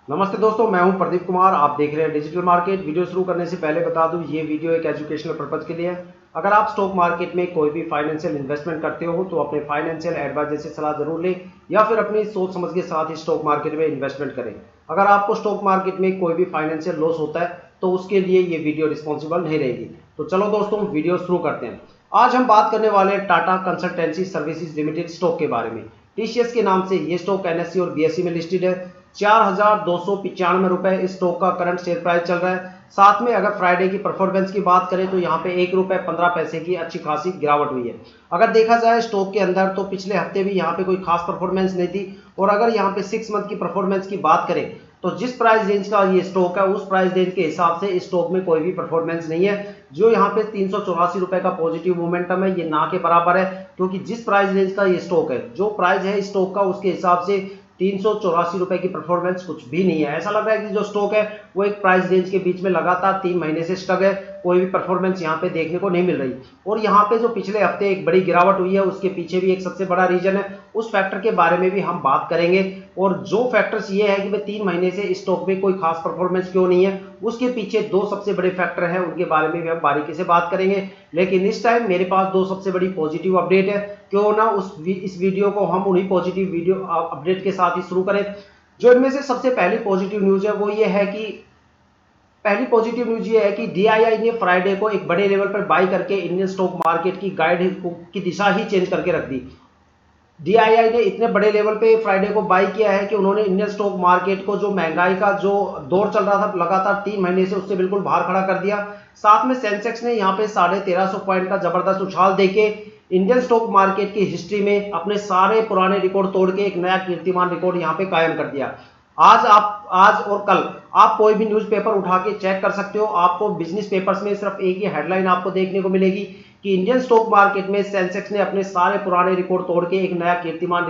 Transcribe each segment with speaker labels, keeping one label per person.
Speaker 1: नमस्ते दोस्तों, मैं हूं प्रदीप कुमार। आप देख रहे हैं डिजिटल मार्केट। वीडियो शुरू करने से पहले बता दूं, ये वीडियो एक एजुकेशनल पर्पज के लिए है। अगर आप स्टॉक मार्केट में कोई भी फाइनेंशियल इन्वेस्टमेंट करते हो तो अपने फाइनेंशियल एडवाइजर से सलाह जरूर लें या फिर अपनी सोच समझ के साथ ही स्टॉक मार्केट में इन्वेस्टमेंट करें। अगर आपको स्टॉक मार्केट में कोई भी फाइनेंशियल लॉस होता है तो उसके लिए ये वीडियो रिस्पॉन्सिबल नहीं रहेगी। तो चलो दोस्तों, वीडियो शुरू करते हैं। आज हम बात करने वाले हैं Tata consultancy services limited stock के बारे में। टीसीएस के नाम से ये स्टॉक एनएससी और बीएसई में लिस्टेड है। 4,295 रुपए इस स्टॉक का करंट शेयर प्राइस चल रहा है। साथ में अगर फ्राइडे की परफॉर्मेंस की बात करें तो यहाँ पे 1 रुपए 15 पैसे की अच्छी खासी गिरावट हुई है। अगर देखा जाए स्टॉक के अंदर तो पिछले हफ्ते भी यहाँ पे कोई खास परफॉर्मेंस नहीं थी। और अगर यहाँ पे 6 मंथ की परफॉर्मेंस की बात करें तो जिस प्राइस रेंज का ये स्टॉक है उस प्राइस रेंज के हिसाब से इस स्टॉक में कोई भी परफॉर्मेंस नहीं है। जो यहाँ पे 384 रुपए का पॉजिटिव मोमेंटम है, ये ना के बराबर है, क्योंकि जिस प्राइस रेंज का ये स्टॉक है, जो प्राइस है स्टॉक का, उसके हिसाब से 384 रुपए की परफॉर्मेंस कुछ भी नहीं है। ऐसा लग रहा है कि जो स्टॉक है वो एक प्राइस रेंज के बीच में लगातार 3 महीने से स्टक है। कोई भी परफॉर्मेंस यहाँ पे देखने को नहीं मिल रही। और यहाँ पे जो पिछले हफ्ते एक बड़ी गिरावट हुई है उसके पीछे भी एक सबसे बड़ा रीजन है। उस फैक्टर के बारे में भी हम बात करेंगे। और जो फैक्टर्स ये है कि भाई 3 महीने से स्टॉक में कोई खास परफॉर्मेंस क्यों नहीं है, उसके पीछे 2 सबसे बड़े फैक्टर हैं, उनके बारे में भी हम बारीकी से बात करेंगे। लेकिन इस टाइम मेरे पास 2 सबसे बड़ी पॉजिटिव अपडेट है। क्यों ना इस वीडियो को हम उन्हीं पॉजिटिव वीडियो अपडेट के साथ ही शुरू करें। जो इनमें से सबसे पहली पॉजिटिव न्यूज है वो ये है कि पहली पॉजिटिव न्यूज ये है कि डीआईआई ने फ्राइडे को एक बड़े लेवल पर बाई करके इंडियन स्टॉक मार्केट की गाइड की दिशा ही चेंज करके रख दी। डीआईआई ने इतने बड़े लेवल पे फ्राइडे को बाई किया है कि उन्होंने इंडियन स्टॉक मार्केट को, जो महंगाई का जो दौर चल रहा था लगातार 3 महीने से, उससे बिल्कुल बाहर खड़ा कर दिया। साथ में सेंसेक्स ने यहाँ पे 1350 पॉइंट का जबरदस्त उछाल देके इंडियन स्टॉक मार्केट की हिस्ट्री में अपने सारे पुराने रिकॉर्ड तोड़ के एक नया कीर्तिमान रिकॉर्ड यहाँ पे कायम कर दिया। आज और कल आप कोई भी न्यूज़पेपर उठा के चेक कर सकते हो, आपको बिजनेस पेपर्स में सिर्फ एक ही हेडलाइन आपको देखने को मिलेगी कि इंडियन स्टॉक मार्केट में सेंसेक्स ने अपने सारे पुराने रिकॉर्ड तोड़ के एक नया कीर्तिमान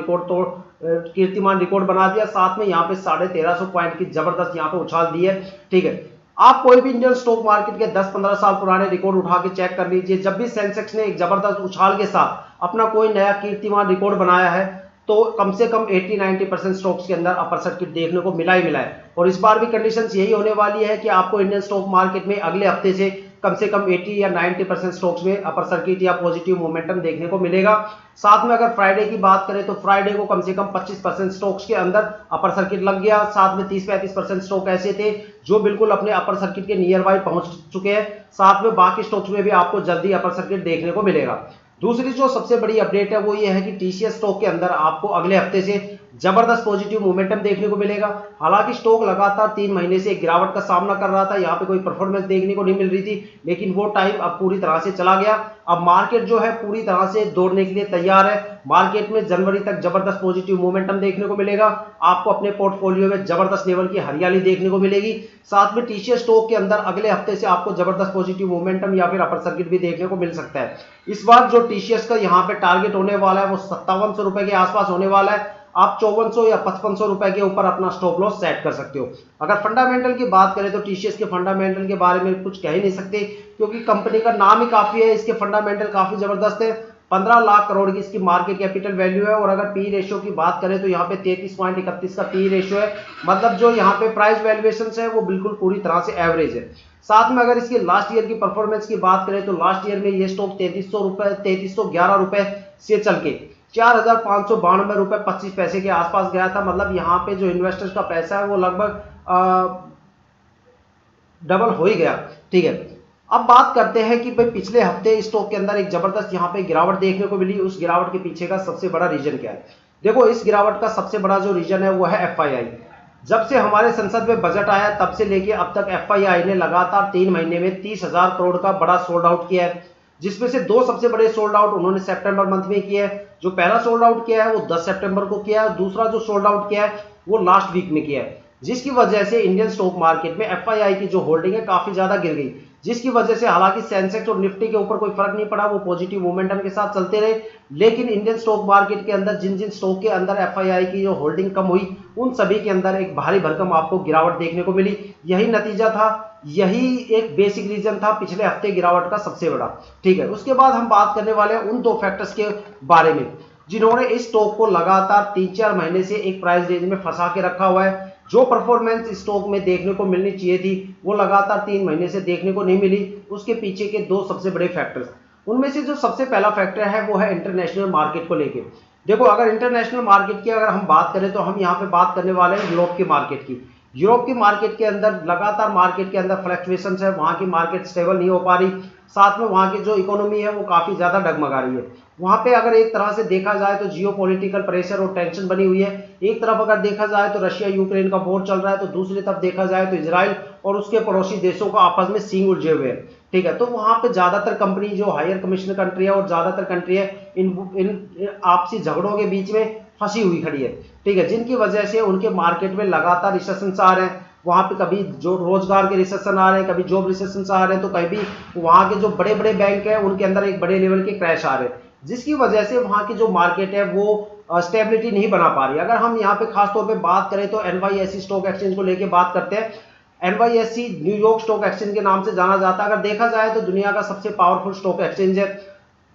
Speaker 1: रिकॉर्ड बना दिया। साथ में यहाँ पे 1350 पॉइंट की जबरदस्त यहाँ पे उछाल दी है। ठीक है, आप कोई भी इंडियन स्टॉक मार्केट के 10-15 साल पुराने रिकॉर्ड उठा के चेक कर लीजिए। जब भी सेंसेक्स ने एक जबरदस्त उछाल के साथ अपना कोई नया कीर्तिमान रिकॉर्ड बनाया है तो कम से कम 80-90% स्टॉक्स के अंदर अपर सर्किट देखने को मिला ही मिला है। और इस बार भी कंडीशंस यही होने वाली है कि आपको इंडियन स्टॉक मार्केट में अगले हफ्ते से कम 80 या 90% स्टॉक्स में अपर सर्किट या पॉजिटिव मोमेंटम देखने को मिलेगा। साथ में अगर फ्राइडे की बात करें तो फ्राइडे को कम से कम 25% स्टॉक्स के अंदर अपर सर्किट लग गया। साथ में 30-35% स्टॉक ऐसे थे जो बिल्कुल अपने अपर सर्किट के नियर बाय पहुंच चुके हैं। साथ में बाकी स्टॉक्स में भी आपको जल्दी अपर सर्किट देखने को मिलेगा। दूसरी जो सबसे बड़ी अपडेट है वो ये है कि टीसीएस स्टॉक के अंदर आपको अगले हफ्ते से जबरदस्त पॉजिटिव मोमेंटम देखने को मिलेगा। हालांकि स्टॉक लगातार 3 महीने से गिरावट का सामना कर रहा था, यहाँ पे कोई परफॉर्मेंस देखने को नहीं मिल रही थी, लेकिन वो टाइम अब पूरी तरह से चला गया। अब मार्केट जो है पूरी तरह से दौड़ने के लिए तैयार है। मार्केट में जनवरी तक जबरदस्त पॉजिटिव मोमेंटम देखने को मिलेगा। आपको अपने पोर्टफोलियो में जबरदस्त लेवल की हरियाली देखने को मिलेगी। साथ में टीसीएस स्टॉक के अंदर अगले हफ्ते से आपको जबरदस्त पॉजिटिव मोमेंटम या फिर अपर सर्किट भी देखने को मिल सकता है। इस बार जो टीसीएस का यहाँ पे टारगेट होने वाला है वो 5700 रुपए के आसपास होने वाला है। आप 5400 या 5500 रुपए के ऊपर अपना स्टॉप लॉस सेट कर सकते हो। अगर फंडामेंटल की बात करें तो टीसीएस के फंडामेंटल के बारे में कुछ कह ही नहीं सकते, क्योंकि कंपनी का नाम ही काफी है, इसके फंडामेंटल काफी जबरदस्त है। 15 लाख करोड़ की इसकी मार्केट कैपिटल वैल्यू है। और अगर पी रेशियो की बात करें तो यहाँ पे 33.31 का पी रेशियो है। मतलब जो यहाँ पे प्राइस वैल्यूएशन है वो बिल्कुल पूरी तरह से एवरेज है। साथ में अगर इसकी लास्ट ईयर की परफॉर्मेंस की बात करें तो लास्ट ईयर में ये स्टॉक 3311 रुपए से चल के 4592 रुपए 25 पैसे के आसपास गया था। मतलब यहाँ पे जो इन्वेस्टर्स का पैसा है वो लगभग डबल हो ही गया। ठीक है, अब बात करते हैं कि भाई पिछले हफ्ते स्टॉक के अंदर एक जबरदस्त यहाँ पे गिरावट देखने को मिली। उस गिरावट के पीछे का सबसे बड़ा रीजन क्या है? देखो, इस गिरावट का सबसे बड़ा जो रीजन है वो है एफआईआई। जब से हमारे संसद में बजट आया तब से लेके अब तक एफआईआई ने लगातार 3 महीने में 30,000 करोड़ का बड़ा सोल्ड आउट किया है, जिसमें से 2 सबसे बड़े सोल्ड आउट उन्होंने सितंबर मंथ में किया है। जो पहला सोल्ड आउट किया है वो 10 सितंबर को किया है, दूसरा जो सोल्ड आउट किया है वो लास्ट वीक में किया है, जिसकी वजह से इंडियन स्टॉक मार्केट में एफआईआई की जो होल्डिंग है काफी ज्यादा गिर गई। जिसकी वजह से हालांकि सेंसेक्स और निफ्टी के ऊपर कोई फर्क नहीं पड़ा, वो पॉजिटिव मोमेंटम के साथ चलते रहे। लेकिन इंडियन स्टॉक मार्केट के अंदर जिन जिन स्टॉक के अंदर एफआईआई की जो होल्डिंग कम हुई उन सभी के अंदर एक भारी भरकम आपको गिरावट देखने को मिली। यही नतीजा था, यही एक बेसिक रीजन था पिछले हफ्ते गिरावट का सबसे बड़ा। ठीक है, उसके बाद हम बात करने वाले हैं उन 2 फैक्टर्स के बारे में जिन्होंने इस स्टॉक को लगातार 3-4 महीने से एक प्राइस रेंज में फंसा के रखा हुआ है। जो परफॉर्मेंस स्टॉक में देखने को मिलनी चाहिए थी वो लगातार 3 महीने से देखने को नहीं मिली। उसके पीछे के 2 सबसे बड़े फैक्टर्स, उनमें से जो सबसे पहला फैक्टर है वो है इंटरनेशनल मार्केट को लेके। देखो, अगर इंटरनेशनल मार्केट की अगर हम बात करें तो हम यहाँ पे बात करने वाले हैं यूरोप की मार्केट की। यूरोप की मार्केट के अंदर लगातार मार्केट के अंदर फ्लक्चुएशंस है, वहाँ की मार्केट स्टेबल नहीं हो पा रही, साथ में वहाँ की जो इकोनॉमी है वो काफ़ी ज़्यादा डगमगा रही है। वहाँ पे अगर एक तरह से देखा जाए तो जियोपॉलिटिकल प्रेशर और टेंशन बनी हुई है। एक तरफ अगर देखा जाए तो रशिया यूक्रेन का वॉर चल रहा है, तो दूसरी तरफ देखा जाए तो इजराइल और उसके पड़ोसी देशों का आपस में सींग उलझे हुए हैं। ठीक है, तो वहाँ पे ज़्यादातर कंपनी जो हायर कमीशन कंट्री है और ज़्यादातर कंट्री है इन आपसी झगड़ों के बीच में फंसी हुई खड़ी है। ठीक है, जिनकी वजह से उनके मार्केट में लगातार रिसेशन आ रहे हैं। वहाँ पे कभी जो रोजगार के रिसेशन आ रहे हैं, कभी जॉब रिसेशन आ रहे हैं, तो कभी वहाँ के जो बड़े बड़े बैंक है उनके अंदर एक बड़े लेवल के क्रैश आ रहे हैं, जिसकी वजह से वहाँ की जो मार्केट है वो स्टेबिलिटी नहीं बना पा रही। अगर हम यहाँ पे खास तौर पे बात करें तो NYSE स्टॉक एक्सचेंज को लेके बात करते हैं। NYSE न्यूयॉर्क स्टॉक एक्सचेंज के नाम से जाना जाता है। अगर देखा जाए तो दुनिया का सबसे पावरफुल स्टॉक एक्सचेंज है।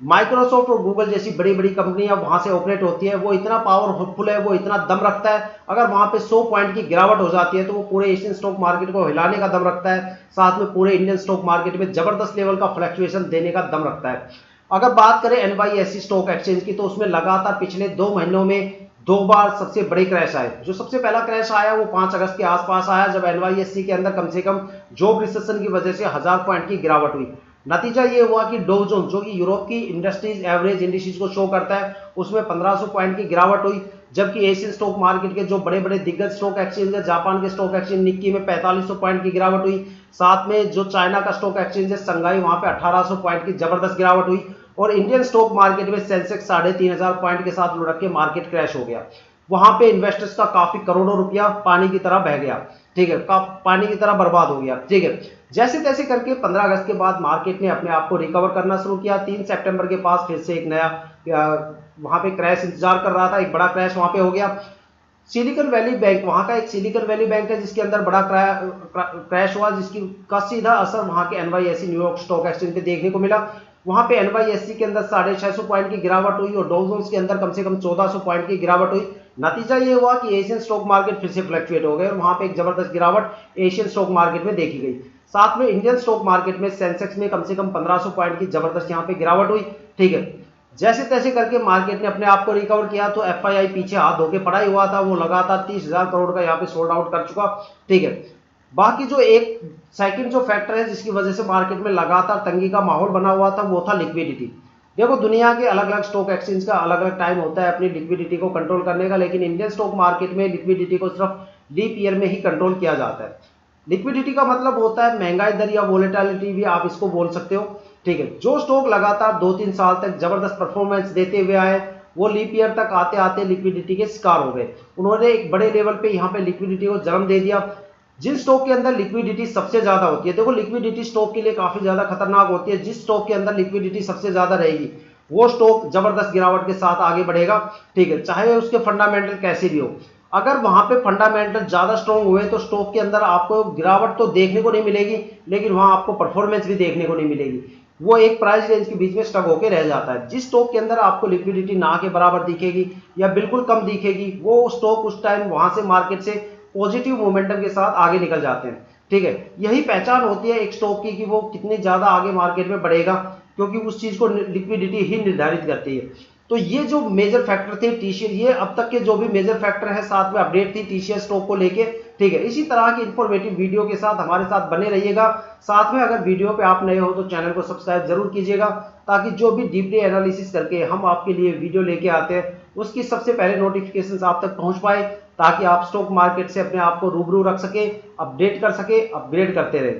Speaker 1: माइक्रोसॉफ्ट और गूगल जैसी बड़ी बड़ी कंपनियां वहां से ऑपरेट होती है, वो इतना पावरफुल है, वो इतना दम रखता है। अगर वहां पे 100 पॉइंट की गिरावट हो जाती है तो वो पूरे एशियन स्टॉक मार्केट को हिलाने का दम रखता है, साथ में पूरे इंडियन स्टॉक मार्केट में जबरदस्त लेवल का फ्लक्चुएशन देने का दम रखता है। अगर बात करें NYSE स्टॉक एक्सचेंज की तो उसमें लगातार पिछले 2 महीनों में 2 बार सबसे बड़े क्रैश आए। जो सबसे पहला क्रैश आया वो 5 अगस्त के आसपास आया, जब NYSE के अंदर कम से कम जॉब रिसेशन की वजह से 1000 पॉइंट की गिरावट हुई। नतीजा ये हुआ कि डॉव जोन्स, जो कि यूरोप की इंडस्ट्रीज एवरेज इंडिसेस को शो करता है, उसमें 1500 पॉइंट की गिरावट हुई। जबकि एशियन स्टॉक मार्केट के जो बड़े बड़े दिग्गज स्टॉक एक्सचेंज है, जापान के स्टॉक एक्सचेंज निक्की में 4500 पॉइंट की गिरावट हुई। साथ में जो चाइना का स्टॉक एक्सचेंज है संघाई, वहां पे 1800 पॉइंट की जबरदस्त गिरावट हुई। और इंडियन स्टॉक मार्केट में सेंसेक्स 3500 पॉइंट के साथ लुढ़क के मार्केट क्रैश हो गया। वहां पे इन्वेस्टर्स का काफी करोड़ों रुपया पानी की तरह बह गया। ठीक है, पानी की तरह बर्बाद हो गया। ठीक है, जैसे तैसे करके 15 अगस्त के बाद मार्केट ने अपने आप को रिकवर करना शुरू किया। 3 सितंबर के पास फिर से एक नया वहां पे क्रैश इंतजार कर रहा था, एक बड़ा क्रैश वहां पे हो गया। सिलिकॉन वैली बैंक, वहां का एक सिलिकॉन वैली बैंक है जिसके अंदर बड़ा क्रैश हुआ, जिसकी का सीधा असर वहां के NYSE न्यूयॉर्क स्टॉक एक्सचेंज पे देखने को मिला। वहां पे NYSE के अंदर 650 पॉइंट की गिरावट हुई और डॉव जोन्स के अंदर कम से कम 1400 पॉइंट की गिरावट हुई। नतीजा ये हुआ कि एशियन स्टॉक मार्केट फिर से फ्लक्चुएट हो गए और वहां पे एक जबरदस्त गिरावट एशियन स्टॉक मार्केट में देखी गई। साथ में इंडियन स्टॉक मार्केट में सेंसेक्स में कम से कम 1500 पॉइंट की जबरदस्त यहाँ पे गिरावट हुई। ठीक है, जैसे तैसे करके मार्केट ने अपने आप को रिकवर किया तो FII पीछे हाथ धोके पड़ा ही हुआ था, वो लगातार 30,000 करोड़ का यहाँ पे सोल्ड आउट कर चुका। ठीक है, बाकी जो एक सेकंड जो फैक्टर है जिसकी वजह से मार्केट में लगातार तंगी का माहौल बना हुआ था वो था लिक्विडिटी। देखो, दुनिया के अलग अलग स्टॉक एक्सचेंज का अलग अलग टाइम होता है अपनी लिक्विडिटी को कंट्रोल करने का, लेकिन इंडियन स्टॉक मार्केट में लिक्विडिटी को सिर्फ लीप ईयर में ही कंट्रोल किया जाता है। लिक्विडिटी का मतलब होता है महंगाई दर या वोलेटिलिटी भी आप इसको बोल सकते हो। ठीक है, जो स्टॉक लगातार 2-3 साल तक जबरदस्त परफॉर्मेंस देते हुए आए वो लीप ईयर तक आते आते लिक्विडिटी के शिकार हो गए। उन्होंने एक बड़े लेवल पे यहाँ पे लिक्विडिटी को जन्म दे दिया। जिन स्टॉक के अंदर लिक्विडिटी सबसे ज्यादा होती है, देखो लिक्विडिटी स्टॉक के लिए काफी ज्यादा खतरनाक होती है। जिस स्टॉक के अंदर लिक्विडिटी सबसे ज्यादा रहेगी वो स्टॉक जबरदस्त गिरावट के साथ आगे बढ़ेगा। ठीक है, चाहे उसके फंडामेंटल कैसे भी हो। अगर वहां पे फंडामेंटल ज्यादा स्ट्रॉन्ग हुए तो स्टॉक के अंदर आपको गिरावट तो देखने को नहीं मिलेगी, लेकिन वहां आपको परफॉर्मेंस भी देखने को नहीं मिलेगी। वो एक प्राइस रेंज के बीच में स्टक होकर रह जाता है। जिस स्टॉक के अंदर आपको लिक्विडिटी ना के बराबर दिखेगी या बिल्कुल कम दिखेगी, वो स्टॉक उस टाइम वहां से मार्केट से पॉजिटिव मोमेंटम के साथ आगे निकल जाते हैं। ठीक है, यही पहचान होती है एक स्टॉक की कि वो कितनी ज्यादा आगे मार्केट में बढ़ेगा, क्योंकि उस चीज को लिक्विडिटी ही निर्धारित करती है। तो ये जो मेजर फैक्टर थे TCS, ये अब तक के जो भी मेजर फैक्टर है, साथ में अपडेट थी TCS स्टॉक को लेके। ठीक है, इसी तरह की इंफॉर्मेटिव वीडियो के साथ हमारे साथ बने रहिएगा। साथ में अगर वीडियो पे आप नए हो तो चैनल को सब्सक्राइब जरूर कीजिएगा, ताकि जो भी डीपली एनालिसिस करके हम आपके लिए वीडियो लेके आते हैं उसकी सबसे पहले नोटिफिकेशन आप तक पहुंच पाए, ताकि आप स्टॉक मार्केट से अपने आप को रूबरू रख सके, अपडेट कर सके, अपग्रेड करते रहे।